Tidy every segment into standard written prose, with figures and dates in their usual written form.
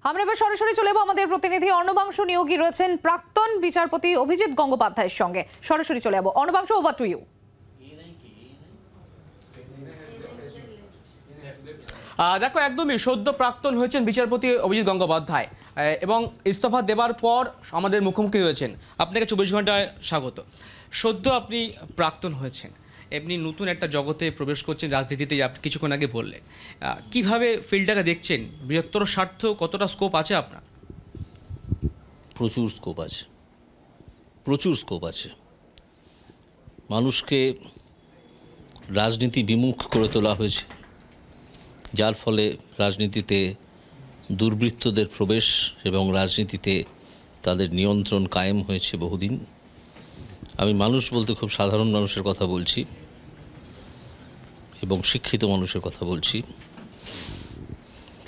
আমরা এবার সরাসরি চলে যাবো আমাদের প্রতিনিধি অর্ণবাংশ নিয়োগী রয়েছেন প্রাক্তন বিচারপতি অভিজিৎ গঙ্গোপাধ্যায়ের সঙ্গে। সরাসরি চলে যাবো। অর্ণবাংশ, ওভার টু ইউ। দেখো, একদমই সদ্য প্রাক্তন হয়েছেন বিচারপতি অভিজিৎ গঙ্গোপাধ্যায় এবং ইস্তফা দেবার পর আমাদের মুখোমুখি হয়েছেন। আপনাকে 24 ঘন্টায় স্বাগত। সদ্য আপনি প্রাক্তন হয়েছেন, এমনি নতুন একটা জগতে প্রবেশ করছেন রাজনীতিতে, আপনি কিছুক্ষণ আগে বললেন। কিভাবে ফিল্ডটাকে দেখছেন? বৃহত্তর স্বার্থ কতটা স্কোপ আছে আপনার? প্রচুর স্কোপ আছে, প্রচুর স্কোপ আছে। মানুষকে রাজনীতি বিমুখ করে তোলা হয়েছে, যার ফলে রাজনীতিতে দুর্বৃত্তদের প্রবেশ এবং রাজনীতিতে তাদের নিয়ন্ত্রণ কায়েম হয়েছে বহুদিন। আমি মানুষ বলতে খুব সাধারণ মানুষের কথা বলছি এবং শিক্ষিত মানুষের কথা বলছি।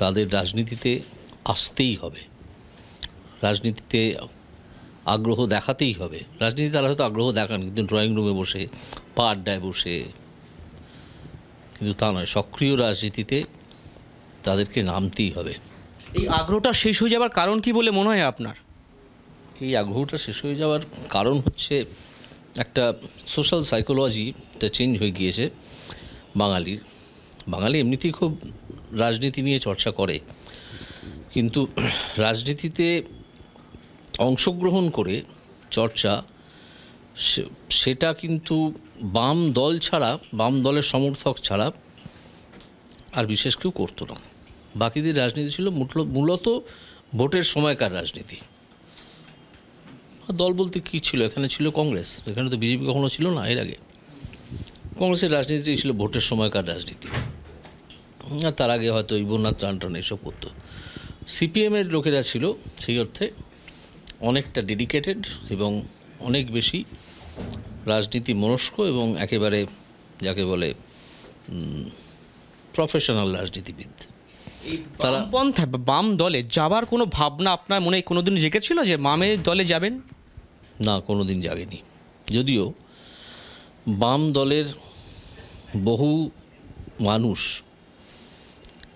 তাদের রাজনীতিতে আসতেই হবে, রাজনীতিতে আগ্রহ দেখাতেই হবে। রাজনীতি তারা হয়তো আগ্রহ দেখান, কিন্তু ড্রয়িং রুমে বসে, পা আড্ডায় বসে, কিন্তু তা নয়। সক্রিয় রাজনীতিতে তাদেরকে নামতেই হবে। এই আগ্রহটা শেষ হয়ে যাবার কারণ কি বলে মনে হয় আপনার? এই আগ্রহটা শেষ হয়ে যাওয়ার কারণ হচ্ছে একটা সোশ্যাল সাইকোলজিটা চেঞ্জ হয়ে গিয়েছে বাঙালি এমনিতেই খুব রাজনীতি নিয়ে চর্চা করে, কিন্তু রাজনীতিতে অংশগ্রহণ করে চর্চা সেটা কিন্তু বাম দল ছাড়া, বাম দলের সমর্থক ছাড়া আর বিশেষ কেউ করতো না। বাকিদের রাজনীতি ছিল মূলত ভোটের সময়কার রাজনীতি। দল বলতে কী ছিল? এখানে ছিল কংগ্রেস, এখানে তো বিজেপি কখনো ছিল না। এর আগে কংগ্রেসের রাজনীতি ছিল ভোটের সময়কার রাজনীতি, আর তার আগে হয়তো ইবনাথ টানটান এসব করতো। সিপিএমের লোকেরা ছিল সেই অর্থে অনেকটা ডেডিকেটেড এবং অনেক বেশি রাজনীতি মনস্ক এবং একেবারে যাকে বলে প্রফেশনাল রাজনীতিবিদ। তারা বাম দলে যাবার কোনো ভাবনা আপনার মনে কোনোদিন জেগেছিল যে বামের দলে যাবেন? না, কোনো দিন জাগেনি। যদিও বাম দলের বহু মানুষ,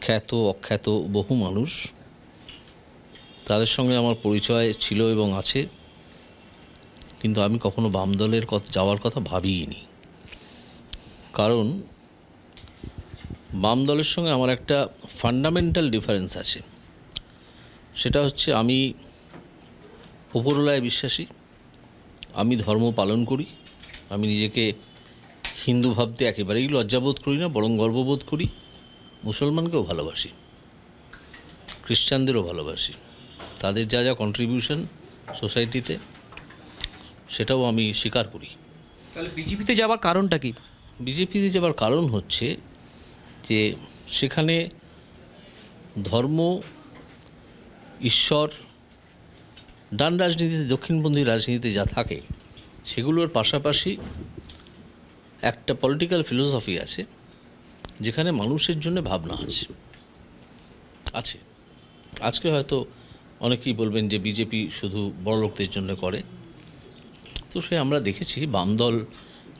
খ্যাত অখ্যাত বহু মানুষ, তাদের সঙ্গে আমার পরিচয় ছিল এবং আছে, কিন্তু আমি কখনো বাম দলের যাওয়ার কথা ভাবিনি। কারণ বাম দলের সঙ্গে আমার একটা ফান্ডামেন্টাল ডিফারেন্স আছে। সেটা হচ্ছে আমি উপরওয়ালায় বিশ্বাসী, আমি ধর্ম পালন করি, আমি নিজেকে হিন্দু ভাবতে একেবারেই লজ্জাবোধ করি না, বরং গর্ববোধ করি। মুসলমানকেও ভালোবাসি, খ্রিস্টানদেরও ভালোবাসি, তাদের যা যা কন্ট্রিবিউশন সোসাইটিতে সেটাও আমি স্বীকার করি। তাহলে বিজেপিতে যাওয়ার কারণটা কি? বিজেপিতে যাওয়ার কারণ হচ্ছে যে সেখানে ধর্ম, ঈশ্বর, ডান রাজনীতিতে, দক্ষিণপন্থী রাজনীতিতে যা থাকে সেগুলোর পাশাপাশি একটা পলিটিক্যাল ফিলোসফি আছে, যেখানে মানুষের জন্য ভাবনা আছে। আজকে হয়তো অনেকেই বলবেন যে বিজেপি শুধু বড় লোকদের জন্য করে, তো সে আমরা দেখেছি বামদল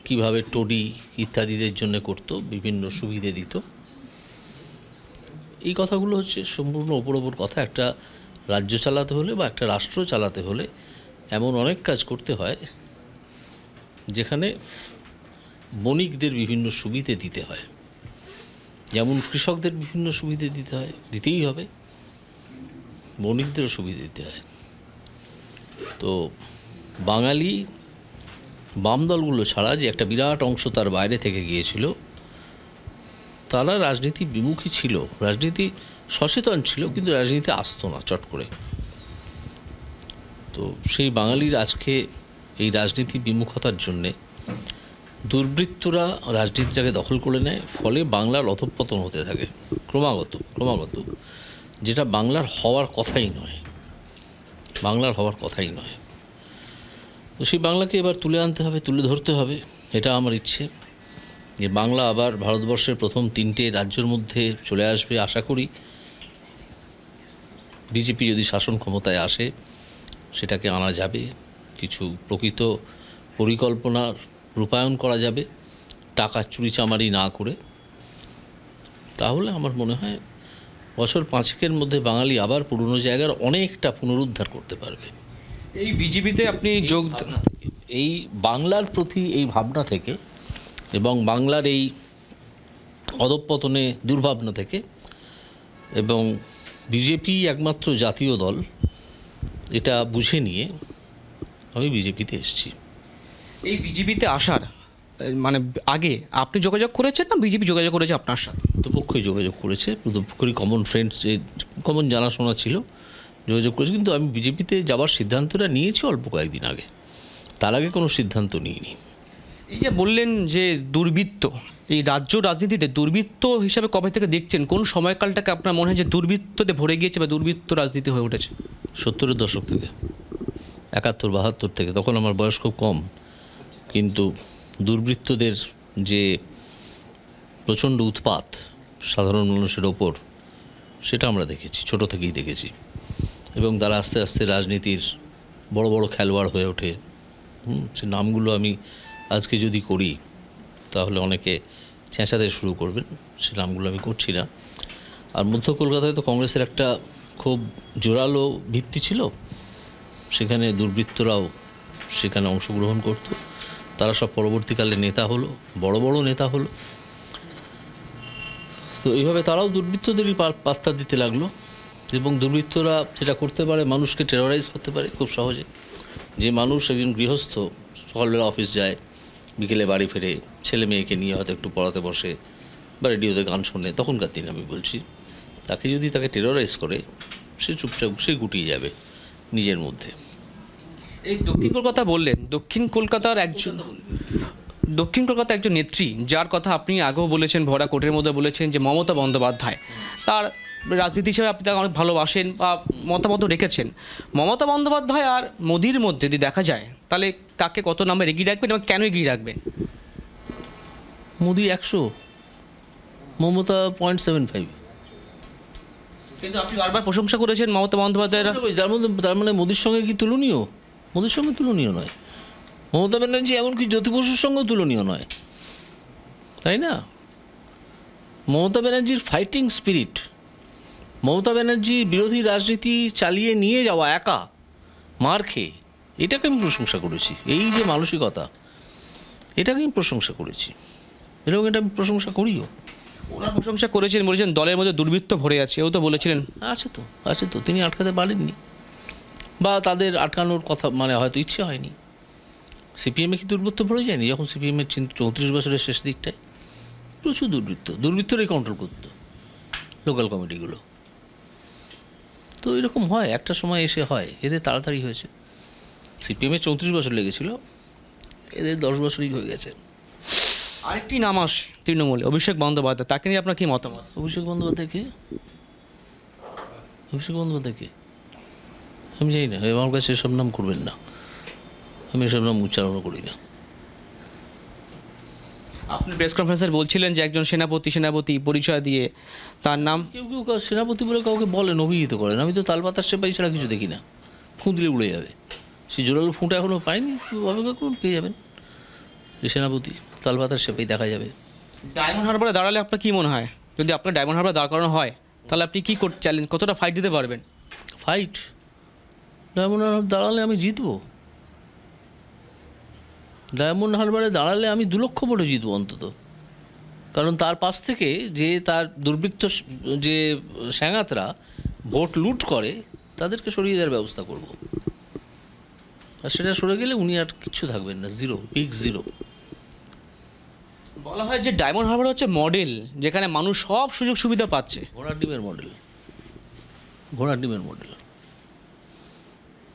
কীভাবে টোডি ইত্যাদিদের জন্য করত, বিভিন্ন সুবিধে দিত। এই কথাগুলো হচ্ছে সম্পূর্ণ ওপর কথা। একটা রাজ্য চালাতে হলে বা একটা রাষ্ট্র চালাতে হলে এমন অনেক কাজ করতে হয় যেখানে বণিকদের বিভিন্ন সুবিধে দিতে হয়, যেমন কৃষকদের বিভিন্ন সুবিধে দিতে হয়, দিতেই হবে, বণিকদেরও সুবিধা দিতে হয়। তো বাঙালি বাম দলগুলো ছাড়া যে একটা বিরাট অংশ তার বাইরে থেকে গিয়েছিল, তারা রাজনীতি বিমুখী ছিল, রাজনীতি সচেতন ছিল, কিন্তু রাজনীতি আসতো না চট করে। তো সেই বাঙালির আজকে এই রাজনীতি বিমুখতার জন্যে দুর্বৃত্তরা রাজনীতিটাকে দখল করে নেয়, ফলে বাংলার অধঃপতন হতে থাকে ক্রমাগত, যেটা বাংলার হওয়ার কথাই নয়। তো সেই বাংলাকে এবার তুলে আনতে হবে, তুলে ধরতে হবে। এটা আমার ইচ্ছে যে বাংলা আবার ভারতবর্ষের প্রথম 3টে রাজ্যের মধ্যে চলে আসবে। আশা করি বিজেপি যদি শাসন ক্ষমতায় আসে সেটাকে আনা যাবে, কিছু প্রকৃত পরিকল্পনার রূপায়ণ করা যাবে, টাকা চুরিচামারি না করে। তাহলে আমার মনে হয় বছর 5-এর মধ্যে বাঙালি আবার পুরনো জায়গার অনেকটা পুনরুদ্ধার করতে পারবে। এই বিজেপিতে আপনি যোগ এই বাংলার প্রতি এই ভাবনা থেকে এবং বাংলার এই অধঃপতনে দুর্ভাবনা থেকে, এবং বিজেপি একমাত্র জাতীয় দল এটা বুঝে নিয়ে আমি বিজেপিতে এসেছি। এই বিজেপিতে আসার মানে আগে আপনি যোগাযোগ করেছেন না বিজেপি যোগাযোগ করেছে আপনার সাথে? দুপক্ষই যোগাযোগ করেছে, দুপক্ষই কমন ফ্রেন্ডস, কমন জানাশোনা ছিল, যোগাযোগ করেছে। কিন্তু আমি বিজেপিতে যাওয়ার সিদ্ধান্তটা নিয়েছি অল্প কয়েকদিন আগে, তার আগে কোনো সিদ্ধান্ত নিইনি। এই যে বললেন যে দুর্বৃত্ত, এই রাজ্য রাজনীতিতে দুর্বৃত্ত হিসাবে কবে থেকে দেখছেন? কোন সময়কালটাকে আপনার মনে হয় যে দুর্বৃত্ততে ভরে গিয়েছে বা দুর্বৃত্ত রাজনীতি হয়ে উঠেছে? 70-এর দশক থেকে, 71-72 থেকে। তখন আমার বয়স খুব কম, কিন্তু দুর্বৃত্তদের যে প্রচণ্ড উৎপাত সাধারণ মানুষের ওপর, সেটা আমরা দেখেছি, ছোট থেকেই দেখেছি। এবং তারা আস্তে আস্তে রাজনীতির বড় বড় খেলোয়াড় হয়ে ওঠে। সে নামগুলো আমি আজকে যদি করি তাহলে অনেকে চেঁচাতে শুরু করবেন, সে নামগুলো আমি করছি না। আর মধ্য কলকাতায় তো কংগ্রেসের একটা খুব জোরালো ভিত্তি ছিল, সেখানে দুর্বৃত্তরাও সেখানে অংশগ্রহণ করত। তারা সব পরবর্তীকালে নেতা হলো, বড় বড় নেতা হলো। তো এইভাবে তারাও দুর্বৃত্তদেরই পাত্তা দিতে লাগলো। এবং দুর্বৃত্তরা যেটা করতে পারে, মানুষকে টেরোরাইজ করতে পারে খুব সহজে। যে মানুষ একজন গৃহস্থ সকালবেলা অফিস যায়, বিকেলে বাড়ি ফেরে ছেলে মেয়েকে নিয়ে হয়তো একটু পড়াতে বসে বা রেডিওতে গান শোনে, তখনকার দিন আমি বলছি, তাকে যদি তাকে টেরোরাইজ করে, সে চুপচাপ সে গুটিয়ে যাবে নিজের মধ্যে। এই দক্ষিণ কলকাতা বললেন, দক্ষিণ কলকাতার একজন নেত্রী, যার কথা আপনি আগেও বলেছেন, ভরা কোটের মধ্যে বলেছেন, যে মমতা বন্দ্যোপাধ্যায়, তার রাজনীতি হিসেবে আপনি তাকে অনেক ভালোবাসেন বা মতামত রেখেছেন। মমতা বন্দ্যোপাধ্যায় আর মোদির মধ্যে যদি দেখা যায়, তাহলে কাকে কত নাম্বার এগিয়ে রাখবেন এবং কেন এগিয়ে রাখবেন? মোদি 100, মমতা 0.75। কিন্তু আপনি বারবার প্রশংসা করেছেন মমতা বন্দ্যোপাধ্যায়ের। তার মানে মোদির সঙ্গে কি তুলনীয়? মোদির সঙ্গে তুলনীয় নয়। মমতা ব্যানার্জি এমনকি জ্যোতি বসুর সঙ্গেও তুলনীয় নয়, তাই না? মমতা ব্যানার্জির ফাইটিং স্পিরিট, মমতা ব্যানার্জি বিরোধী রাজনীতি চালিয়ে নিয়ে যাওয়া একা মার খেয়ে, এটাকে আমি প্রশংসা করেছি। এই যে মানসিকতা, এটাকে আমি প্রশংসা করেছি এবং এটা আমি প্রশংসা করিও। ওনার প্রশংসা করেছেন, বলেছেন দলের মধ্যে দুর্বৃত্ত ভরে আছে, এও তো বলেছিলেন। আছে তো, তিনি আটকাতে পারেননি বা তাদের আটকানোর কথা মানে হয়তো ইচ্ছে হয়নি। সিপিএমে কি দুর্বৃত্ত ভরে যায়নি? যখন সিপিএমের 34 বছরের শেষ দিকটায় প্রচুর দুর্বৃত্তরাই কন্ট্রোল করতো লোকাল কমিটিগুলো। তো এরকম হয়, একটা সময় এসে হয়। এদের তাড়াতাড়ি হয়েছে। সিপিএমে 34 বছর লেগেছিল, এদের 10 বছরই হয়ে গেছে। আরেকটি নাম আসে তৃণমূলে, অভিষেক বন্দ্যোপাধ্যায়, তাকে নিয়ে আপনার কি মতামত? অভিষেক বন্দ্যোপাধ্যায় কে? আমি জানি না, আমার কাছে এসব নাম করবেন না, আমি এসব নাম উচ্চারণও করি না। আপনি প্রেস কনফারেন্সে বলছিলেন যে একজন সেনাপতি পরিচয় দিয়ে তার নাম। কেউ সেনাপতি বলে কাউকে বলেন, অভিহিত করেন। আমি তো তালপাতার সেপাই ছাড়া কিছু দেখি না, ফুঁদলে উড়ে যাবে। সে জোরালো ফুঁটা এখনও পাইনি, অপেক্ষা করুন, পেয়ে যাবেন। যে সেনাপতি, তালপাতার সেপাই দেখা যাবে। ডায়মন্ড হারবারে দাঁড়ালে আপনার কি মনে হয়, যদি আপনার ডায়মন্ড হারবার দাঁড় করানো হয়, তাহলে আপনি কী করতে চ্যালেঞ্জ, কতটা ফাইট দিতে পারবেন? ফাইট ডায়মন্ড হারবার দাঁড়ালে আমি জিতবো। ডায়মন্ড হারবারে দাঁড়ালে আমি 2 লক্ষ ভোটে জিতবো অন্তত। কারণ তার পাশ থেকে যে তার দুর্বৃত্ত যে স্যাঙাতরা ভোট লুট করে, তাদেরকে সরিয়ে দেওয়ার ব্যবস্থা করব। আর সেটা সরে গেলে উনি আর কিচ্ছু থাকবেন না, জিরো, বিগ জিরো। বলা হয় যে ডায়মন্ড হারবার হচ্ছে মডেল, যেখানে মানুষ সব সুযোগ সুবিধা পাচ্ছে। ঘোড়ার ডিমের মডেল,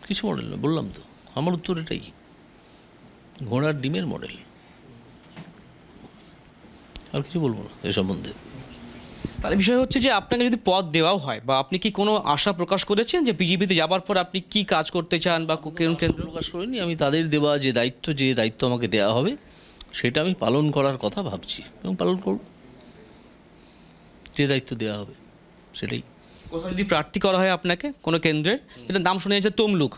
কিছু মডেল না, বললাম তো, আমার উত্তর এটাই, ঘোড়ার ডিমের মডেল। আর কিছু বলবো না এ সম্বন্ধে। তাহলে বিষয় হচ্ছে যে আপনাকে যদি পদ দেওয়াও হয়, বা আপনি কি কোনো আশা প্রকাশ করেছেন যে বিজেপিতে যাবার পর আপনি কি কাজ করতে চান, বা কেন্দ্র প্রকাশ করিনি। আমি তাদের দেওয়া যে দায়িত্ব আমাকে দেওয়া হবে, সেটা আমি পালন করার কথা ভাবছি এবং পালন করব। যে দায়িত্ব দেওয়া হবে সেটাই। কোথাও যদি প্রার্থী করা হয় আপনাকে কোনো কেন্দ্রের, যেটা নাম শুনে যাচ্ছে তমলুক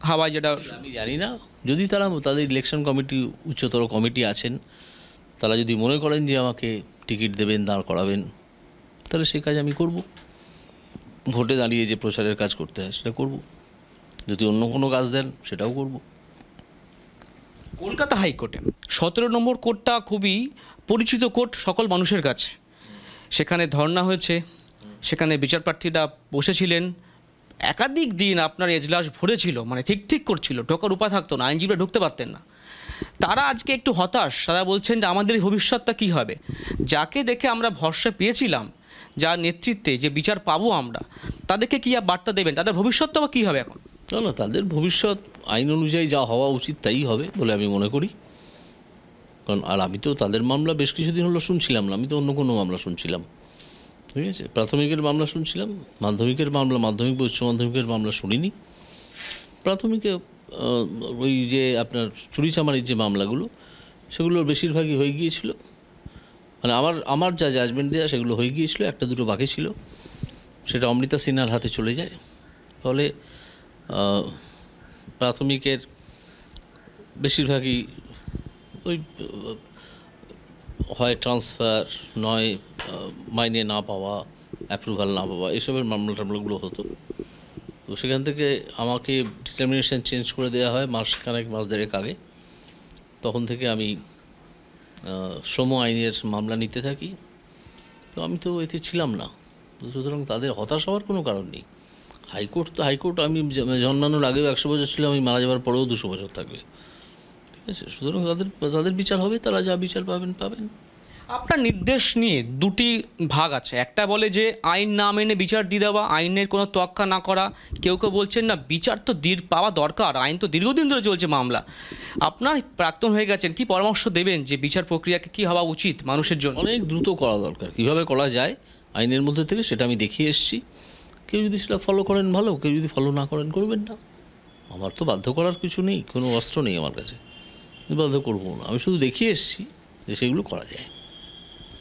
হাওয়ায়, যেটা আমি জানি না, যদি তাদের ইলেকশন কমিটি, উচ্চতর কমিটি আছেন, তারা যদি মনে করেন যে আমাকে টিকিট দেবেন, দাঁড় করাবেন, তাহলে সেই কাজ আমি করব। ভোটে দাঁড়িয়ে যে প্রচারের কাজ করতে হয় সেটা করব, যদি অন্য কোনো কাজ দেন সেটাও করব। কলকাতা হাইকোর্টে 17 নম্বর কোর্টটা খুবই পরিচিত কোর্ট সকল মানুষের কাছে। সেখানে ধর্ণা হয়েছে, সেখানে বিচারপ্রার্থীরা বসেছিলেন, একাধিক দিন আপনার এজলাস ভরেছিল, মানে ঠিক করছিল, ঢোকার উপায় থাকতো না, আইনজীবীরা ঢুকতে পারতেন না। তারা আজকে একটু হতাশ, তারা বলছেন যে আমাদের ভবিষ্যৎটা কী হবে, যাকে দেখে আমরা ভরসা পেয়েছিলাম, যার নেতৃত্বে যে বিচার পাবো আমরা, তাদেরকে কী বার্তা দেবেন, তাদের ভবিষ্যৎটা বা কী হবে এখন? না, তাদের ভবিষ্যৎ আইন অনুযায়ী যা হওয়া উচিত তাই হবে বলে আমি মনে করি। কারণ আর আমি তো তাদের মামলা বেশ কিছুদিন হলো শুনছিলাম না, আমি তো অন্য কোনো মামলা শুনছিলাম, ঠিক আছে। প্রাথমিকের মামলা শুনছিলাম, মাধ্যমিকের মামলা, মাধ্যমিক বা উচ্চ মাধ্যমিকের মামলা শুনিনি। প্রাথমিকে ওই যে আপনার চুরিচামারির যে মামলাগুলো, সেগুলোর বেশিরভাগই হয়ে গিয়েছিল, মানে আমার যা জাজমেন্ট দেওয়া সেগুলো হয়ে গিয়েছিল, একটা দুটো বাকি ছিল, সেটা অমৃতা সিনহার হাতে চলে যায়। ফলে প্রাথমিকের বেশিরভাগই ওই হয় ট্রান্সফার, নয় মাইনে না পাওয়া, অ্যাপ্রুভাল না পাওয়া, এসবের মামলাগুলো হতো। তো সেখান থেকে আমাকে ডিটারমিনেশন চেঞ্জ করে দেওয়া হয় মাস দেড়েক আগে। তখন থেকে আমি শ্রম আইনের মামলা নিতে থাকি। তো আমি তো এতে ছিলাম না, সুতরাং তাদের হতাশ হওয়ার কোনো কারণ নেই। হাইকোর্ট আমি জন্মানোর আগেও 100 বছর ছিল, আমি মারা যাওয়ার পরেও 200 বছর থাকবে, ঠিক আছে। সুতরাং তাদের বিচার হবে, তারা যা বিচার পাবেন। আপনার নির্দেশ নিয়ে দুটি ভাগ আছে, একটা বলে যে আইন না মেনে বিচার দিয়ে দেওয়া, আইনের কোনো তোয়াক্কা না করা। কেউ বলছেন না, বিচার তো পাওয়া দরকার, আইন তো দীর্ঘদিন ধরে চলছে মামলা। আপনার প্রাক্তন হয়ে গেছেন, কি পরামর্শ দেবেন যে বিচার প্রক্রিয়াকে কী হওয়া উচিত মানুষের জন্য? অনেক দ্রুত করা দরকার, কীভাবে করা যায় আইনের মধ্যে থেকে সেটা আমি দেখিয়ে এসেছি। কেউ যদি সেটা ফলো করেন ভালো, কেউ যদি ফলো না করেন করবেন না। আমার তো বাধ্য করার কিছু নেই, কোনো অস্ত্র নেই আমার কাছে, বাধ্য করবো না। আমি শুধু দেখিয়ে এসেছি যে সেগুলো করা যায়।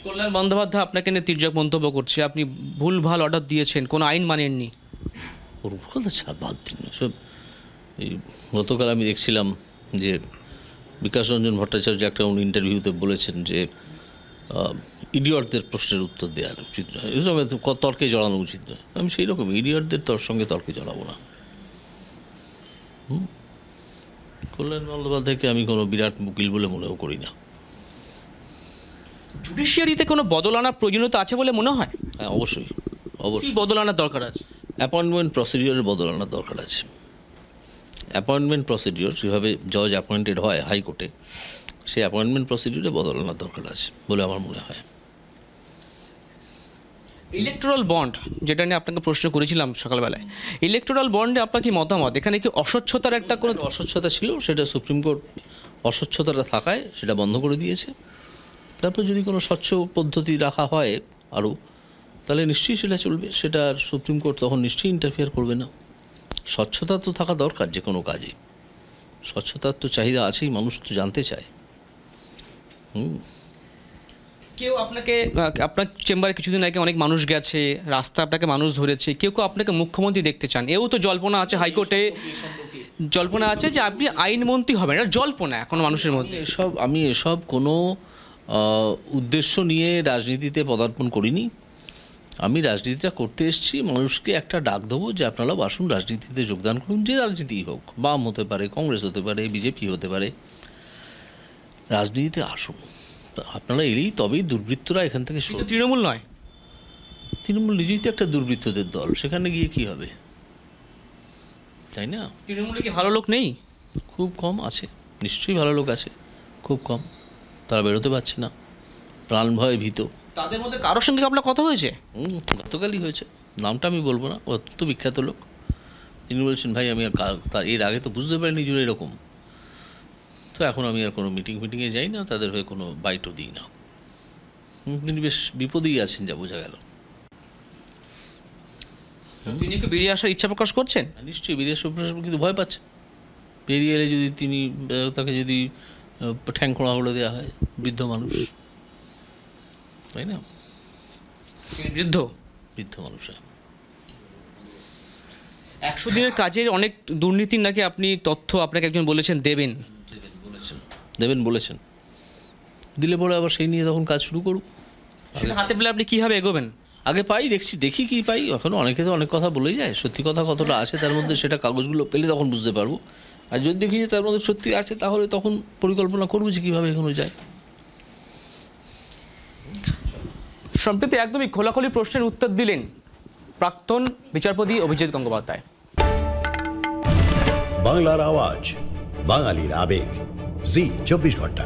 কল্যাণ বন্দ্যোপাধ্যায় আপনাকে নিয়ে তির্যক মন্তব্য করছে, আপনি ভুলভাল অর্ডার দিয়েছেন, কোনো আইন মানেননি। ওর কথা বাদ দিন সব। এই গতকাল আমি দেখছিলাম যে বিকাশ রঞ্জন ভট্টাচার্য একটা ইন্টারভিউতে বলেছেন যে ইডিয়টদের প্রশ্নের উত্তর দেওয়া উচিত নয়, এসব তর্কে জড়ানো উচিত নয়। আমি সেই রকম ইডিয়টদের সঙ্গে তর্কে জড়াবো না। কল্যাণ বন্দ্যোপাধ্যায়কে আমি কোনো বিরাট উকিল বলে মনেও করি না। জুডিশিয়ারিতে কোনো বদল আনার প্রয়োজনীয়তা আছে বলে মনে হয়? হ্যাঁ, অবশ্যই কি বদল আনার দরকার আছে? অ্যাপয়েন্টমেন্ট প্রসিডিওরের বদল আনার দরকার আছে। অ্যাপয়েন্টমেন্ট প্রসিডিওর যেভাবে জজ অ্যাপয়েন্টেড হয় হাইকোর্টে, সেই অ্যাপয়েন্টমেন্ট প্রসিডিওরে বদল আনার দরকার আছে বলে আমার মনে হয়। ইলেকটোরাল বন্ড, যেটা নিয়ে আপনাকে প্রশ্ন করেছিলাম সকালবেলায়, ইলেকটোরাল বন্ডে আপনার কি মতামত? এখানে কি অস্বচ্ছতার একটা কোনো অস্বচ্ছতা ছিল, সেটা সুপ্রিম কোর্ট অস্বচ্ছতাটা থাকায় সেটা বন্ধ করে দিয়েছে। তারপর যদি কোনো স্বচ্ছ পদ্ধতি রাখা হয় আরও, তাহলে নিশ্চয়ই সেটা চলবে, সেটা আর সুপ্রিম কোর্ট তখন নিশ্চয়ই ইন্টারফেয়ার করবে না। স্বচ্ছতা তো থাকা দরকার যে কোনো কাজে, স্বচ্ছতার তো চাহিদা আছেই, মানুষ তো জানতে চায়। কেউ আপনাকে, আপনার চেম্বারে কিছুদিন আগে অনেক মানুষ গেছে, রাস্তা আপনাকে মানুষ ধরেছে, কেউ আপনাকে মুখ্যমন্ত্রী দেখতে চান, এও তো জল্পনা আছে হাইকোর্টে, জল্পনা আছে যে আপনি আইনমন্ত্রী হবেন, এটা জল্পনা এখন মানুষের মধ্যে। আমি এসব কোনো উদ্দেশ্য নিয়ে রাজনীতিতে পদার্পণ করিনি। আমি রাজনীতিটা করতে এসেছি, মানুষকে একটা ডাক দেবো যে আপনারা আসুন রাজনীতিতে যোগদান করুন, যে রাজনীতিই হোক, বাম হতে পারে, কংগ্রেস হতে পারে, বিজেপি হতে পারে, রাজনীতিতে আসুন। আপনারা এলেই তবেই দুর্বৃত্তরা এখান থেকে সরে। তৃণমূল নয়, তৃণমূল নিজেই তো একটা দুর্বৃত্তদের দল, সেখানে গিয়ে কি হবে, তাই না? তৃণমূলে কি ভালো লোক নেই? খুব কম আছে, নিশ্চয়ই ভালো লোক আছে, খুব কম। তারা বেরোতে পারছে না, প্রাণ ভয়ে ভীত। তাদের মধ্যে কারোর সঙ্গে আপনার কথা হয়েছে? গতকালই হয়েছে, নামটা আমি বলবো না, অত্যন্ত বিখ্যাত লোক। তিনি বলছেন, ভাই আমি তার এর আগে তো বুঝতে পারিনি জুড়ে এরকম, তো এখন আমি আর কোনো মিটিংয়ে যাই না, তাদের হয়ে কোনো বাইটও দিই না। তিনি বেশ বিপদেই আছেন যা বোঝা গেল। তিনি কি বেরিয়ে আসার ইচ্ছা প্রকাশ করছেন? নিশ্চয়ই বেরিয়ে আসার কিন্তু ভয় পাচ্ছেন। বেরিয়ে এলে যদি তাকে যদি ঠ্যাং খোঁড়া করে দেওয়া হয়, বৃদ্ধ মানুষ, তাই না? বৃদ্ধ মানুষ। 100 দিনের কাজের অনেক দুর্নীতির নাকি আপনি তথ্য আপনাকে একজন বলেছেন দেবেন দিলে পরে আবার সেই নিয়ে তখন কাজ শুরু করুক। সেটা হাতে পেলে আপনি কীভাবে এগোবেন? আগে পাই, দেখি কি পাই। এখনও অনেকে তো অনেক কথা বলেই যায়, সত্যি কথা কতটা আছে তার মধ্যে সেটা কাগজগুলো পেলে তখন বুঝতে পারবো। আর যদি দেখি যে তার মধ্যে সত্যি আছে তাহলে তখন পরিকল্পনা করবো যে কীভাবে এগোনো যায়। সম্প্রতি একদমই খোলাখুলি প্রশ্নের উত্তর দিলেন প্রাক্তন বিচারপতি অভিজিৎ গঙ্গোপাধ্যায়। বাংলার আওয়াজ, বাঙালির আবেগ, জি 24 ঘন্টা।